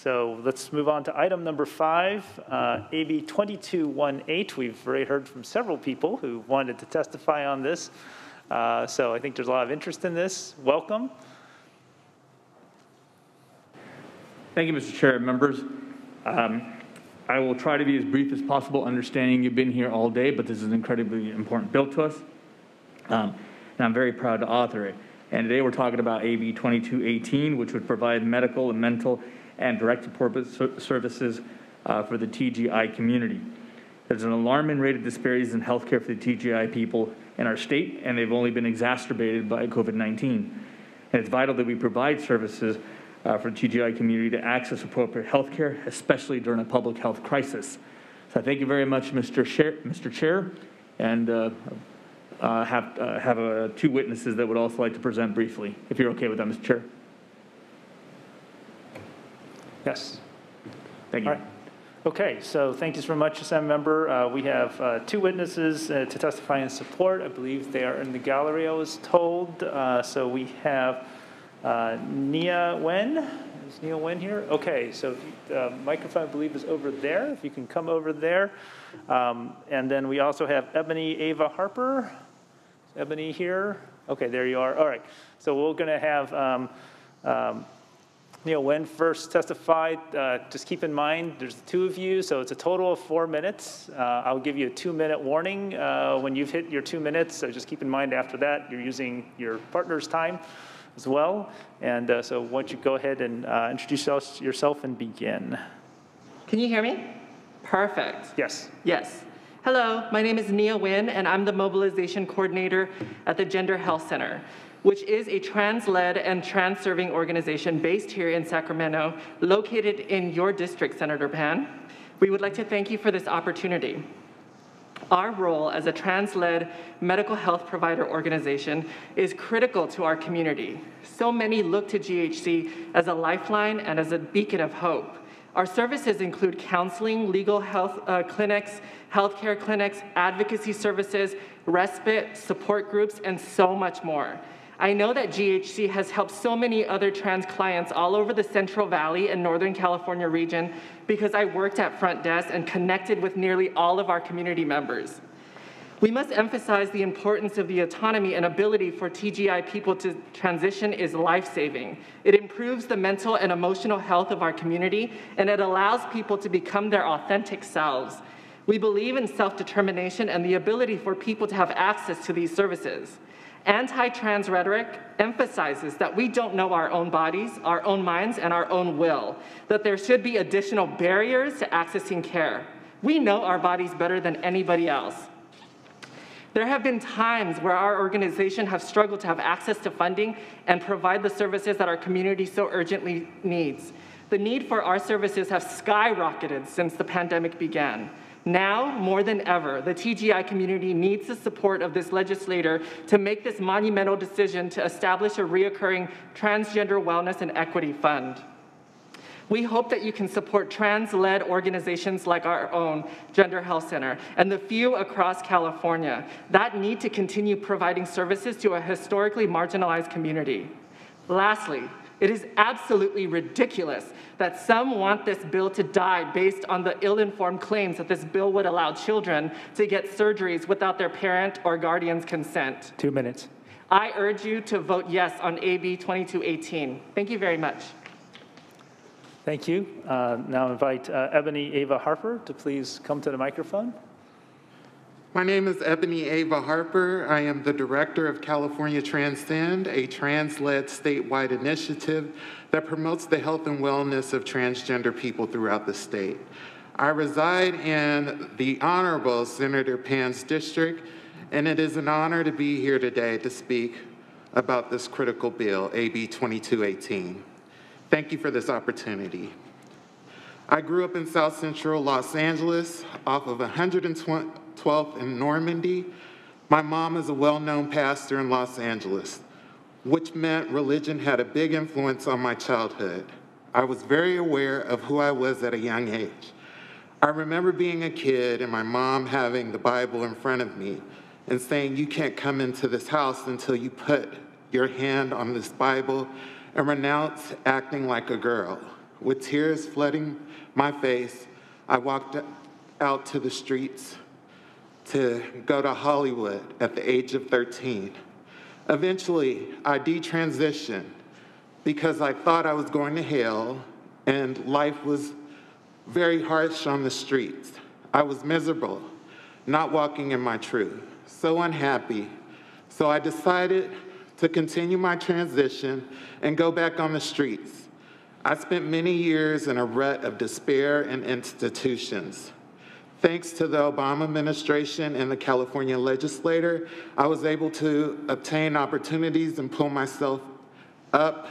So let's move on to item number 5, AB 2218. We've already heard from several people who wanted to testify on this. So I think there's a lot of interest in this. Welcome. Thank you, Mr. Chair. Members, I will try to be as brief as possible, understanding you've been here all day, but this is an incredibly important bill to us, and I'm very proud to author it. And today we're talking about AB 2218, which would provide medical and mental and direct-to-purpose services for the TGI community. There's an alarming rate of disparities in healthcare for the TGI people in our state, and they've only been exacerbated by COVID-19. And it's vital that we provide services for the TGI community to access appropriate health care, especially during a public health crisis. So thank you very much, Mr. Chair, and have 2 witnesses that would also like to present briefly, if you're okay with that, Mr. Chair. Yes. Thank you. All right. Okay, so thank you so much, Assembly Member. We have 2 witnesses to testify in support. I believe they are in the gallery, I was told. So we have Nia Wen. Is Nia Wen here? Okay, so the microphone, I believe, is over there. If you can come over there. And then we also have Ebony Ava Harper. Is Ebony here? Okay, there you are. All right, so we're going to have Nia Wen first testify. Just keep in mind, there's 2 of you, so it's a total of 4 minutes. I'll give you a 2-minute warning when you've hit your 2 minutes, so just keep in mind after that, you're using your partner's time as well. And so why don't you go ahead and introduce yourself and begin. Can you hear me? Perfect. Yes. Yes. Hello, my name is Nia Wen, and I'm the mobilization coordinator at the Gender Health Center, which is a trans-led and trans-serving organization based here in Sacramento, located in your district, Senator Pan. We would like to thank you for this opportunity. Our role as a trans-led medical health provider organization is critical to our community. So many look to GHC as a lifeline and as a beacon of hope. Our services include counseling, legal health clinics, healthcare clinics, advocacy services, respite, support groups, and so much more. I know that GHC has helped so many other trans clients all over the Central Valley and Northern California region because I worked at front desk and connected with nearly all of our community members. We must emphasize the importance of the autonomy and ability for TGI people to transition is life-saving. It improves the mental and emotional health of our community, and it allows people to become their authentic selves. We believe in self-determination and the ability for people to have access to these services. Anti-trans rhetoric emphasizes that we don't know our own bodies, our own minds, and our own will, that there should be additional barriers to accessing care. We know our bodies better than anybody else. There have been times where our organization has struggled to have access to funding and provide the services that our community so urgently needs. The need for our services have skyrocketed since the pandemic began. Now, more than ever, the TGI community needs the support of this legislator to make this monumental decision to establish a reoccurring transgender wellness and equity fund. We hope that you can support trans-led organizations like our own Gender Health Center and the few across California that need to continue providing services to a historically marginalized community. Lastly, it is absolutely ridiculous that some want this bill to die based on the ill-informed claims that this bill would allow children to get surgeries without their parent or guardian's consent. 2 minutes. I urge you to vote yes on AB 2218. Thank you very much. Thank you. Now invite Ebony Ava Harper to please come to the microphone. My name is Ebony Ava Harper. I am the director of California Transcend, a trans-led statewide initiative that promotes the health and wellness of transgender people throughout the state. I reside in the Honorable Senator Pan's district, and it is an honor to be here today to speak about this critical bill, AB 2218. Thank you for this opportunity. I grew up in South Central Los Angeles off of 112th and Normandy. My mom is a well-known pastor in Los Angeles, which meant religion had a big influence on my childhood. I was very aware of who I was at a young age. I remember being a kid and my mom having the Bible in front of me and saying, "You can't come into this house until you put your hand on this Bible and renounce acting like a girl," With tears flooding my face, I walked out to the streets to go to Hollywood at the age of 13. Eventually, I detransitioned because I thought I was going to hell and life was very harsh on the streets. I was miserable, not walking in my truth, so unhappy. So I decided to continue my transition and go back on the streets. I spent many years in a rut of despair and institutions. Thanks to the Obama administration and the California legislature, I was able to obtain opportunities and pull myself up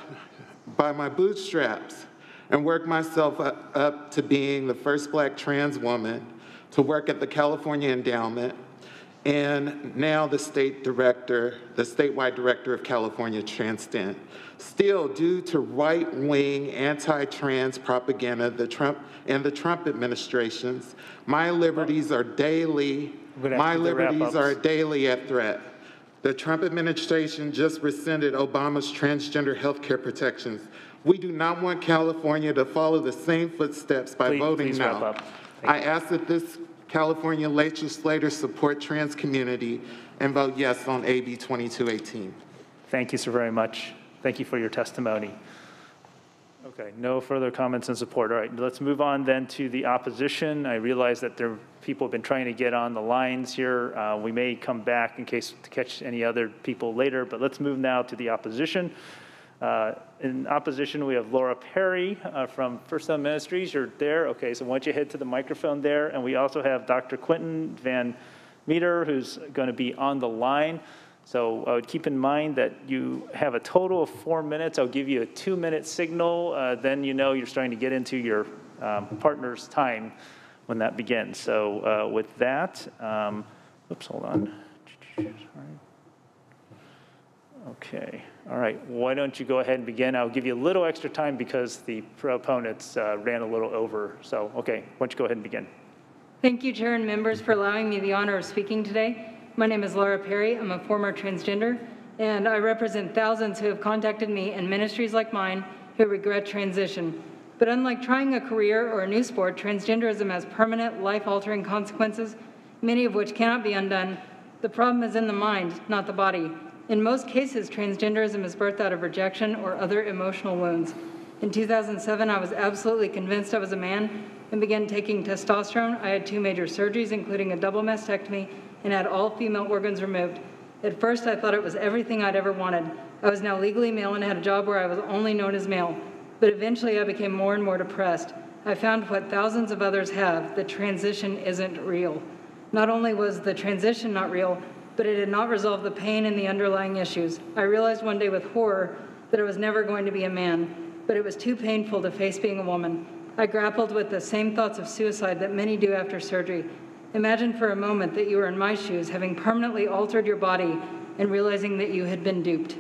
by my bootstraps and work myself up to being the first Black trans woman to work at the California Endowment, and now the statewide director of California Transgender. Still, due to right-wing anti-trans propaganda, the Trump administrations, my liberties are daily at threat. The Trump administration just rescinded Obama's transgender health care protections. We do not want California to follow the same footsteps by voting no. Wrap up. I ask that this California legislator support trans community and vote yes on AB 2218. Thank you so very much. Thank you for your testimony. Okay, no further comments and support. All right, let's move on then to the opposition. I realize that people have been trying to get on the lines here. We may come back in case to catch any other people later, but let's move now to the opposition. In opposition, we have Laura Perry from First Son Ministries. You're there. Okay, so why don't you head to the microphone there? And we also have Dr. Quentin Van Meter, who's going to be on the line. So I would keep in mind that you have a total of 4 minutes. I'll give you a 2-minute signal. Then you know you're starting to get into your partner's time when that begins. So with that, oops, hold on. Sorry. Okay. All right. Why don't you go ahead and begin? I'll give you a little extra time because the proponents ran a little over. So, okay. Why don't you go ahead and begin? Thank you, Chair and members, for allowing me the honor of speaking today. My name is Laura Perry. I'm a former transgender, and I represent thousands who have contacted me in ministries like mine who regret transition. But unlike trying a career or a new sport, transgenderism has permanent, life-altering consequences, many of which cannot be undone. The problem is in the mind, not the body. In most cases, transgenderism is birthed out of rejection or other emotional wounds. In 2007, I was absolutely convinced I was a man and began taking testosterone. I had 2 major surgeries, including a double mastectomy, and had all female organs removed. At first, I thought it was everything I'd ever wanted. I was now legally male and had a job where I was only known as male. But eventually, I became more and more depressed. I found what thousands of others have, that transition isn't real. Not only was the transition not real, but it had not resolved the pain and the underlying issues. I realized one day with horror that I was never going to be a man, but it was too painful to face being a woman. I grappled with the same thoughts of suicide that many do after surgery. Imagine for a moment that you were in my shoes, having permanently altered your body and realizing that you had been duped.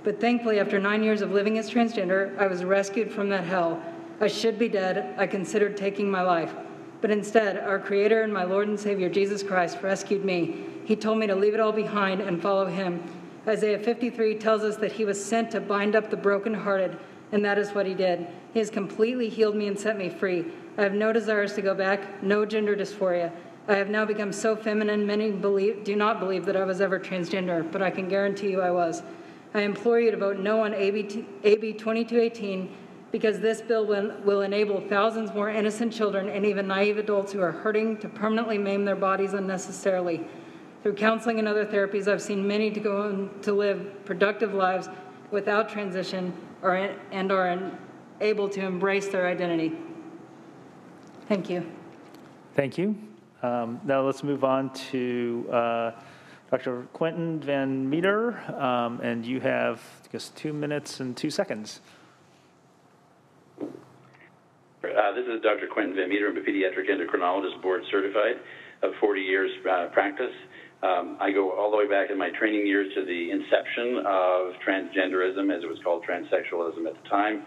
But thankfully, after 9 years of living as transgender, I was rescued from that hell. I should be dead. I considered taking my life. But instead, our Creator and my Lord and Savior, Jesus Christ, rescued me. He told me to leave it all behind and follow him. Isaiah 53 tells us that he was sent to bind up the brokenhearted, and that is what he did. He has completely healed me and set me free. I have no desires to go back, no gender dysphoria. I have now become so feminine, many do not believe that I was ever transgender, but I can guarantee you I was. I implore you to vote no on AB 2218 because this bill will enable thousands more innocent children and even naive adults who are hurting to permanently maim their bodies unnecessarily. Through counseling and other therapies, I've seen many to go on to live productive lives without transition and are able to embrace their identity. Thank you. Thank you. Now let's move on to Dr. Quentin Van Meter, and you have, I guess, 2 minutes and 2 seconds. This is Dr. Quentin Van Meter. I'm a pediatric endocrinologist, board certified, of 40 years practice. I go all the way back in my training years to the inception of transgenderism, as it was called transsexualism at the time,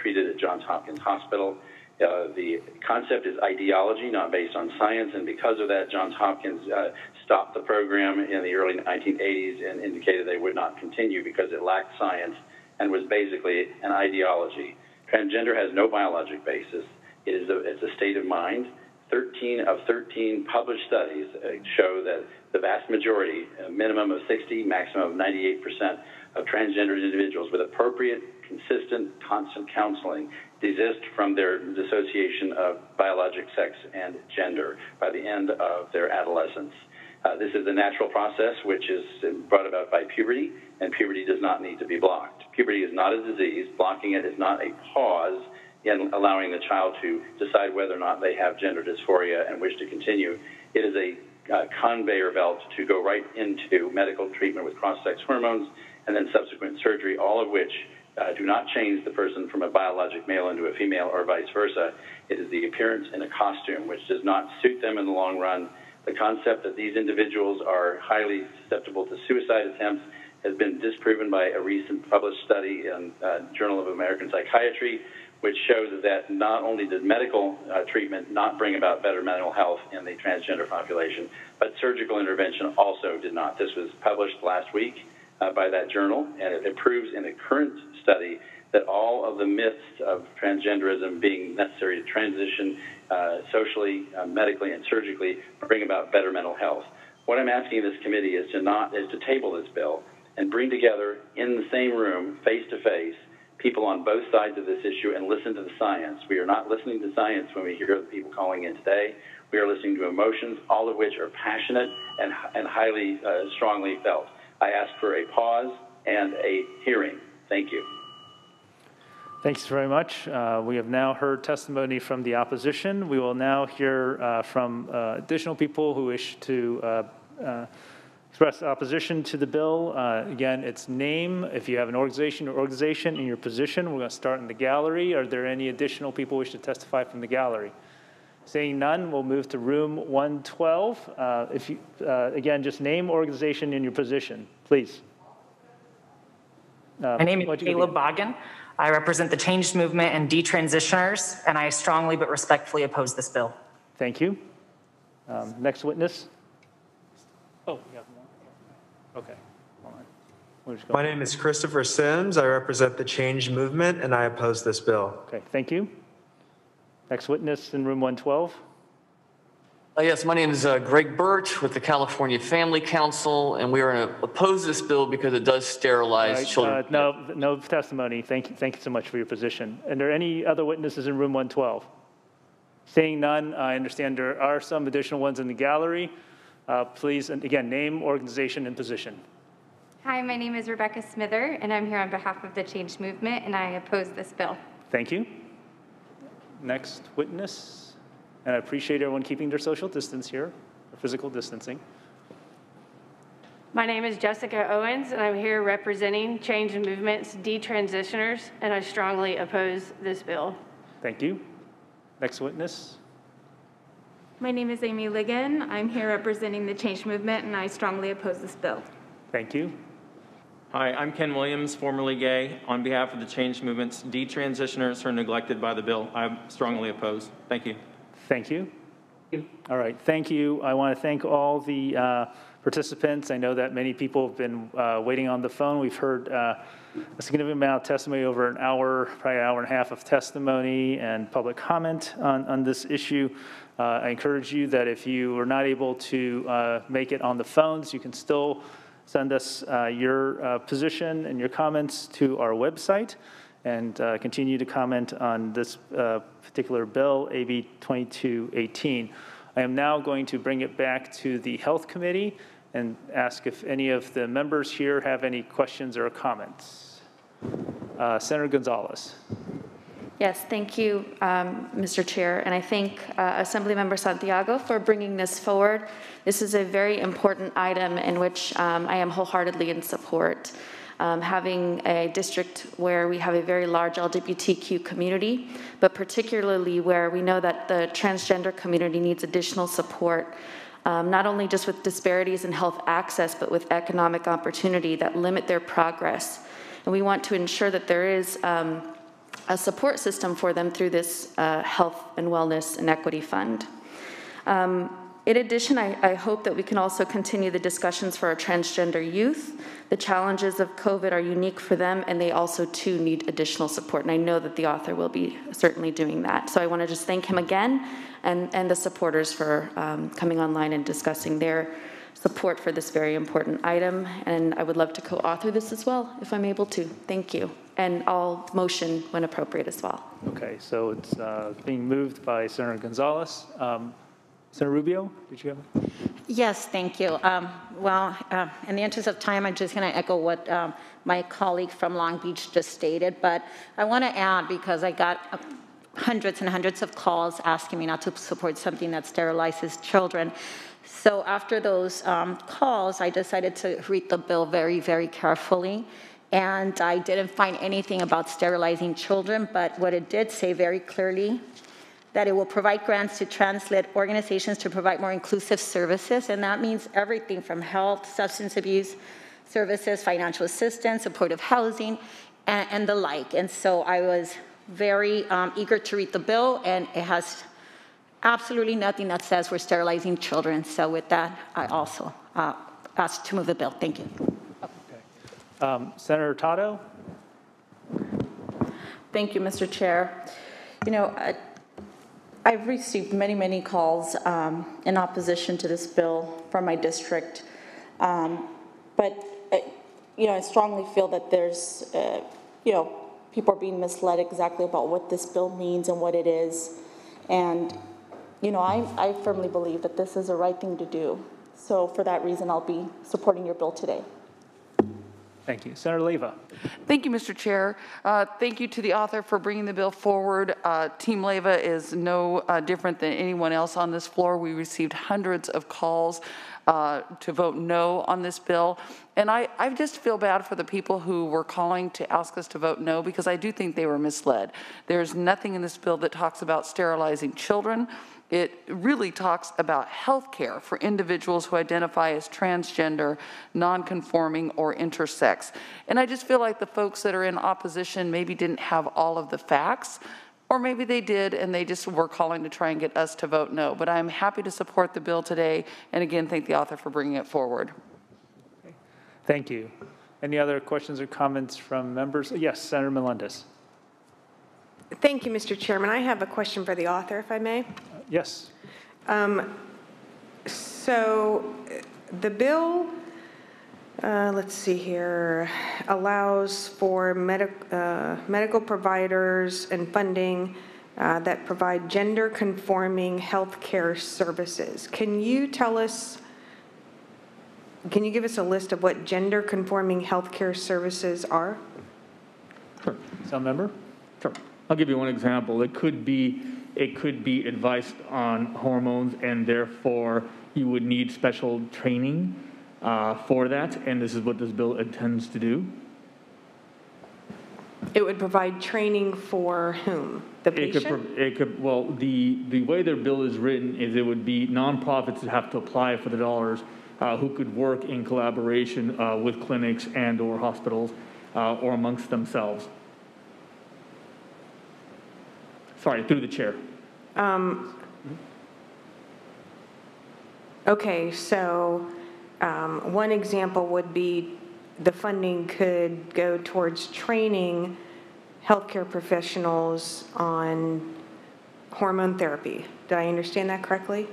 treated at Johns Hopkins Hospital. The concept is ideology, not based on science, and because of that, Johns Hopkins stopped the program in the early 1980s and indicated they would not continue because it lacked science and was basically an ideology. Transgender has no biologic basis. It's a state of mind. 13 of 13 published studies show that the vast majority, a minimum of 60, maximum of 98% of transgender individuals with appropriate, consistent, constant counseling desist from their dissociation of biologic sex and gender by the end of their adolescence. This is a natural process which is brought about by puberty, and puberty does not need to be blocked. Puberty is not a disease. Blocking it is not a pause in allowing the child to decide whether or not they have gender dysphoria and wish to continue. It is a conveyor belt to go right into medical treatment with cross-sex hormones and then subsequent surgery, all of which do not change the person from a biologic male into a female or vice versa. It is the appearance in a costume, which does not suit them in the long run. The concept that these individuals are highly susceptible to suicide attempts has been disproven by a recent published study in Journal of American Psychiatry, which shows that not only did medical treatment not bring about better mental health in the transgender population, but surgical intervention also did not. This was published last week by that journal, and it proves in a current study that all of the myths of transgenderism being necessary to transition socially, medically, and surgically bring about better mental health. What I'm asking this committee is to table this bill and bring together in the same room, face to face, people on both sides of this issue and listen to the science. We are not listening to science when we hear the people calling in today. We are listening to emotions, all of which are passionate and highly strongly felt. I ask for a pause and a hearing. Thank you. Thanks very much. We have now heard testimony from the opposition. We will now hear from additional people who wish to express opposition to the bill. Again, it's name. If you have an organization in your position, we're going to start in the gallery. Are there any additional people who wish to testify from the gallery? Seeing none, we'll move to room 112. Again, just name, organization, and your position, please. My name is Caleb Boggin. I represent the Changed Movement and Detransitioners, and I strongly but respectfully oppose this bill. Thank you. Next witness. Oh, we have more. Okay, hold on. My name is Christopher Sims. I represent the Changed Movement, and I oppose this bill. Okay, thank you. Next witness in room 112. Yes, my name is Greg Birch with the California Family Council, and we are going to oppose this bill because it does sterilize children. No testimony. Thank you so much for your position. Are there any other witnesses in room 112? Seeing none, I understand there are some additional ones in the gallery. Please, and again, name, organization, and position. Hi, my name is Rebecca Smither, and I'm here on behalf of the Change Movement, and I oppose this bill. Thank you. Next witness. And I appreciate everyone keeping their social distance here, or physical distancing. My name is Jessica Owens, and I'm here representing Change Movement's Detransitioners, and I strongly oppose this bill. Thank you. Next witness. My name is Amy Ligon. I'm here representing the Change Movement, and I strongly oppose this bill. Thank you. Hi, I'm Ken Williams, formerly gay. On behalf of the Change Movement's detransitioners who are neglected by the bill, I strongly oppose. Thank you. Thank you. All right, thank you. I want to thank all the participants. I know that many people have been waiting on the phone. We've heard a significant amount of testimony, over an hour, probably an hour and a half of testimony and public comment on this issue. I encourage you that if you are not able to make it on the phones, you can still send us your position and your comments to our website, and continue to comment on this particular bill, AB 2218. I am now going to bring it back to the Health Committee and ask if any of the members here have any questions or comments. Senator Gonzalez. Yes, thank you, Mr. Chair, and I thank Assemblymember Santiago for bringing this forward. This is a very important item in which I am wholeheartedly in support. Having a district where we have a very large LGBTQ community, but particularly where we know that the transgender community needs additional support, not only just with disparities in health access, but with economic opportunity that limit their progress. And we want to ensure that there is a support system for them through this Health and Wellness and Equity Fund. In addition, I hope that we can also continue the discussions for our transgender youth. The challenges of COVID are unique for them, and they also too need additional support. And I know that the author will be certainly doing that. So I want to just thank him again and the supporters for coming online and discussing their support for this very important item. And I would love to co-author this as well, if I'm able to. Thank you. And I'll motion when appropriate as well. Okay, so it's being moved by Senator Gonzalez. Senator Rubio, did you have it? Yes, thank you. In the interest of time, I'm just going to echo what my colleague from Long Beach just stated, but I want to add, because I got hundreds and hundreds of calls asking me not to support something that sterilizes children. So after those calls, I decided to read the bill very, very carefully. And I didn't find anything about sterilizing children, but what it did say very clearly, that it will provide grants to trans-led organizations to provide more inclusive services, and that means everything from health, substance abuse services, financial assistance, supportive housing, and the like. And so I was very eager to read the bill, and it has absolutely nothing that says we're sterilizing children. So with that, I also ask to move the bill. Thank you. Okay. Senator Tato? Thank you, Mr. Chair. You know, I've received many, many calls in opposition to this bill from my district, but I strongly feel that there's, people are being misled exactly about what this bill means and what it is, and I firmly believe that this is the right thing to do. So for that reason, I'll be supporting your bill today. Thank you. Senator Leyva. Thank you, Mr. Chair. Thank you to the author for bringing the bill forward. Team Leyva is no different than anyone else on this floor. We received hundreds of calls to vote no on this bill. And I just feel bad for the people who were calling to ask us to vote no, because I do think they were misled. There's nothing in this bill that talks about sterilizing children. It really talks about health care for individuals who identify as transgender, non-conforming, or intersex. And I just feel like the folks that are in opposition maybe didn't have all of the facts, or maybe they did and they just were calling to try and get us to vote no. But I'm happy to support the bill today, and again, thank the author for bringing it forward. Okay. Thank you. Any other questions or comments from members? Yes, Senator Melendez. Thank you, Mr. Chairman. I have a question for the author, if I may. Yes. So the bill, let's see here, allows for medical providers and funding that provide gender-conforming health care services. Can you give us a list of what gender-conforming health care services are? Sure. Some member? Sure. I'll give you one example. It could be advice on hormones, and therefore you would need special training for that, and this is what this bill intends to do. It would provide training for whom? The patient? Well, the way their bill is written is it would be nonprofits that have to apply for the dollars who could work in collaboration with clinics and or hospitals or amongst themselves. Sorry, through the chair. Okay, so one example would be the funding could go towards training healthcare professionals on hormone therapy. Did I understand that correctly?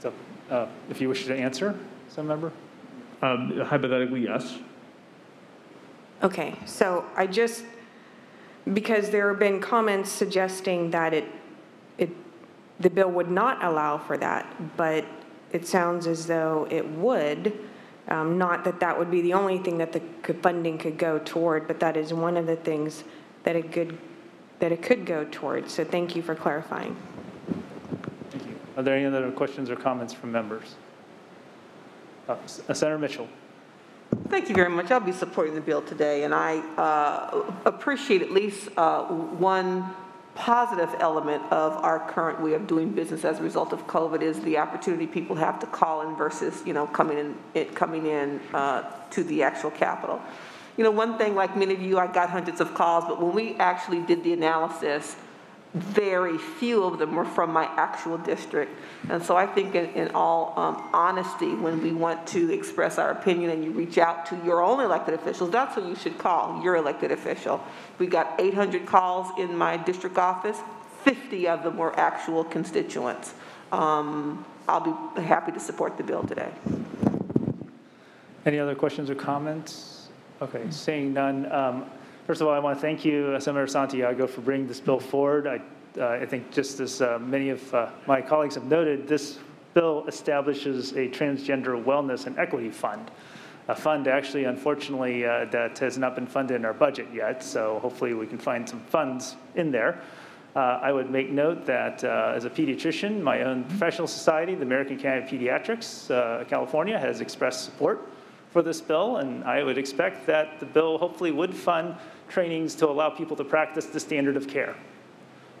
So, if you wish to answer, some member? Hypothetically, yes. Okay, so because there have been comments suggesting that the bill would not allow for that, but it sounds as though it would. Not that that would be the only thing that the funding could go toward, but that is one of the things that it could go toward. So thank you for clarifying. Thank you. Are there any other questions or comments from members? Senator Mitchell. Thank you very much. I'll be supporting the bill today, and I appreciate at least one positive element of our current way of doing business as a result of COVID is the opportunity people have to call in versus, coming in to the actual Capitol. One thing, like many of you, I got hundreds of calls, but when we actually did the analysis, very few of them were from my actual district. And so I think in all honesty, when we want to express our opinion and you reach out to your own elected officials, that's who you should call, your elected official. We got 800 calls in my district office, 50 of them were actual constituents. I'll be happy to support the bill today. Any other questions or comments? Okay, seeing none. First of all, I want to thank you, Senator Santiago, for bringing this bill forward. I think just as many of my colleagues have noted, this bill establishes a transgender wellness and equity fund. A fund actually, unfortunately, that has not been funded in our budget yet, so hopefully we can find some funds in there. I would make note that as a pediatrician, my own professional society, the American Academy of Pediatrics, California, has expressed support for this bill, and I would expect that the bill hopefully would fund trainings to allow people to practice the standard of care.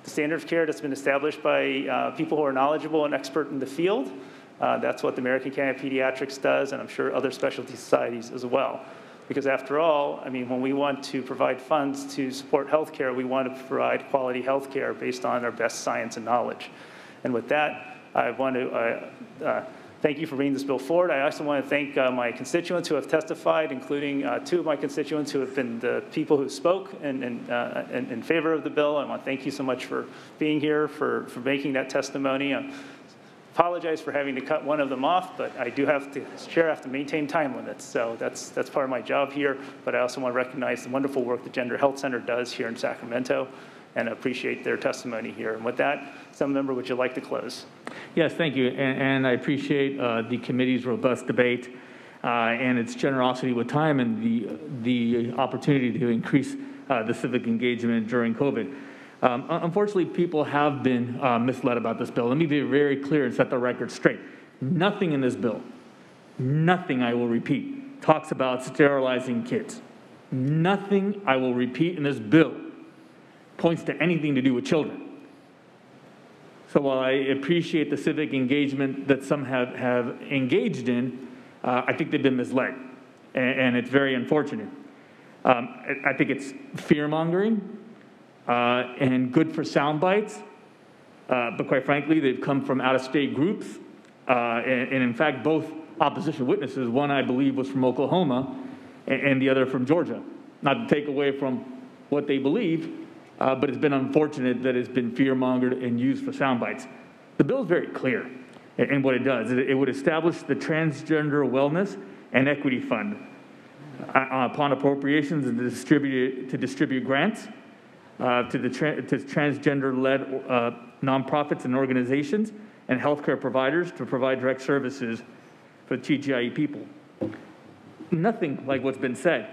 The standard of care that's been established by people who are knowledgeable and expert in the field. That's what the American Academy of Pediatrics does, and I'm sure other specialty societies as well. Because after all, I mean, when we want to provide funds to support healthcare, we want to provide quality healthcare based on our best science and knowledge. And with that, I want to thank you for bringing this bill forward. I also want to thank my constituents who have testified, including two of my constituents who have been the people who spoke in favor of the bill. I want to thank you so much for being here, for making that testimony. I apologize for having to cut one of them off, but I do have to, as chair, have to maintain time limits. So that's part of my job here. But I also want to recognize the wonderful work the Gender Health Center does here in Sacramento and appreciate their testimony here. And with that, some member, would you like to close? Yes, thank you. And I appreciate the committee's robust debate and its generosity with time and the opportunity to increase the civic engagement during COVID. Unfortunately, people have been misled about this bill. Let me be very clear and set the record straight. Nothing in this bill, nothing, I will repeat, talks about sterilizing kids. Nothing, I will repeat, in this bill points to anything to do with children. So while I appreciate the civic engagement that some have engaged in, I think they've been misled, and it's very unfortunate. I think it's fear-mongering and good for sound bites, but quite frankly, they've come from out-of-state groups, and in fact, both opposition witnesses, one I believe was from Oklahoma, and the other from Georgia. Not to take away from what they believe, but it's been unfortunate that it's been fear-mongered and used for sound bites. The bill is very clear in what it does. It would establish the Transgender Wellness and Equity Fund upon appropriations and to distribute grants to transgender-led nonprofits and organizations and healthcare providers to provide direct services for TGIE people. Nothing like what's been said.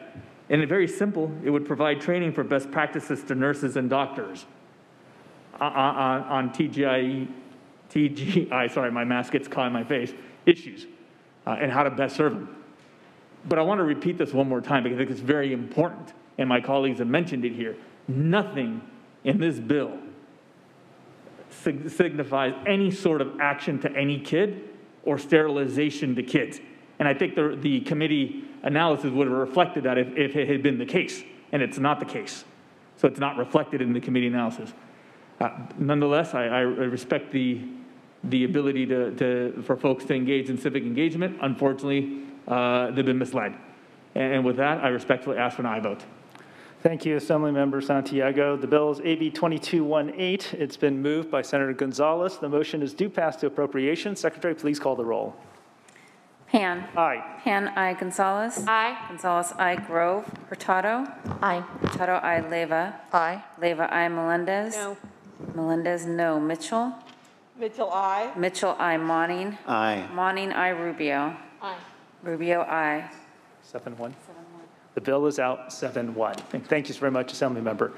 And it's very simple. It would provide training for best practices to nurses and doctors on TGI, sorry, my mask gets caught in my face, issues and how to best serve them. But I want to repeat this one more time because I think it's very important, and my colleagues have mentioned it here. Nothing in this bill signifies any sort of action to any kid or sterilization to kids. And I think the committee analysis would have reflected that if it had been the case, and it's not the case. So it's not reflected in the committee analysis. Nonetheless, I respect the ability for folks to engage in civic engagement. Unfortunately, they've been misled. And with that, I respectfully ask for an aye vote. Thank you, Assemblymember Santiago. The bill is AB 2218. It's been moved by Senator Gonzalez. The motion is due pass to appropriations. Secretary, please call the roll. Pan. Aye. Pan, aye. Gonzalez. Aye. Gonzalez, aye. Grove. Hurtado. Aye. Hurtado, aye. Leyva. Aye. Leyva, aye. Melendez. No. Melendez, no. Mitchell. Mitchell, aye. Mitchell, aye. Monning. Aye. Monning, aye. Rubio. Aye. Rubio, aye. 7-1. The bill is out 7-1. Thank you very much, Assemblymember.